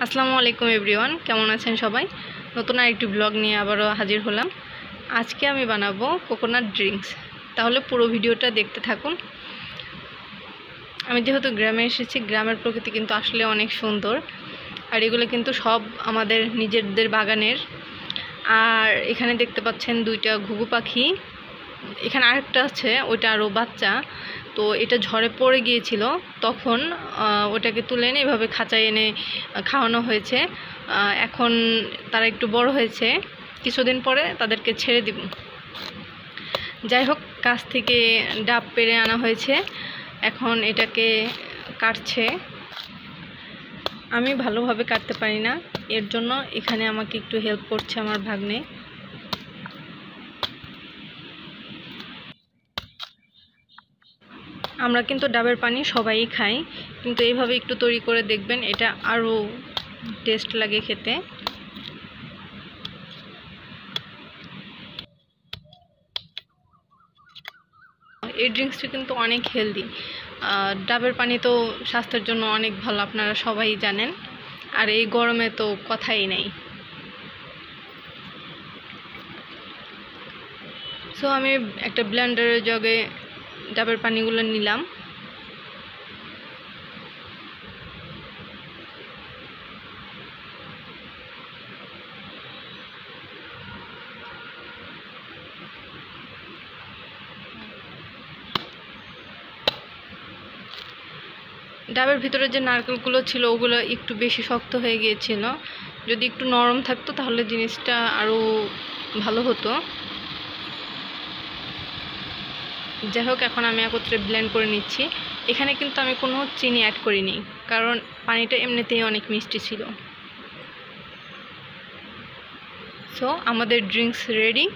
আসসালামু আলাইকুম এভরিওয়ান, কেমন আছেন সবাই? নতুন আরেকটি ব্লগ নিয়ে আবারও হাজির হলাম। আজকে আমি বানাবো কোকোনাট ড্রিঙ্কস। তাহলে পুরো ভিডিওটা দেখতে থাকুন। আমি যেহেতু গ্রামে এসেছি, গ্রামের প্রকৃতি কিন্তু আসলে অনেক সুন্দর। আর এগুলো কিন্তু সব আমাদের নিজেদের বাগানের। আর এখানে দেখতে পাচ্ছেন দুইটা ঘুঘু পাখি। এখানে আরেকটা আছে, ওইটা আরও বাচ্চা। তো এটা ঝড়ে পড়ে গিয়েছিল, তখন ওটাকে তুলে এনে এভাবে খাঁচায় এনে খাওয়ানো হয়েছে। এখন তারা একটু বড় হয়েছে, কিছুদিন পরে তাদেরকে ছেড়ে দিব। যাই হোক, গাছ থেকে ডাব পেড়ে আনা হয়েছে, এখন এটাকে কাটছে। আমি ভালোভাবে কাটতে পারি না, এর জন্য এখানে আমাকে একটু হেল্প করছে আমার ভাগ্নে। আমরা কিন্তু ডাবের পানি সবাই খাই, কিন্তু এইভাবে একটু তৈরি করে দেখবেন, এটা আরও টেস্ট লাগে খেতে। এই ড্রিঙ্কসটি কিন্তু অনেক হেলদি। ডাবের পানি তো স্বাস্থ্যের জন্য অনেক ভালো, আপনারা সবাই জানেন। আর এই গরমে তো কথাই নেই। সো আমি একটা ব্লেন্ডারের জগে ডাবের পানিগুলো নিলাম। ডাবের ভিতরে যে নারকেলগুলো ছিল ওগুলো একটু বেশি শক্ত হয়ে গিয়েছিল। যদি একটু নরম থাকতো তাহলে জিনিসটা আরও ভালো হতো। যাই হোক, এখন আমি একত্রে ব্লেন্ড করে নিচ্ছি। এখানে কিন্তু আমি কোনো চিনি অ্যাড করিনি, কারণ পানিটা এমনিতেই অনেক মিষ্টি ছিল। সো আমাদের ড্রিঙ্কস রেডি।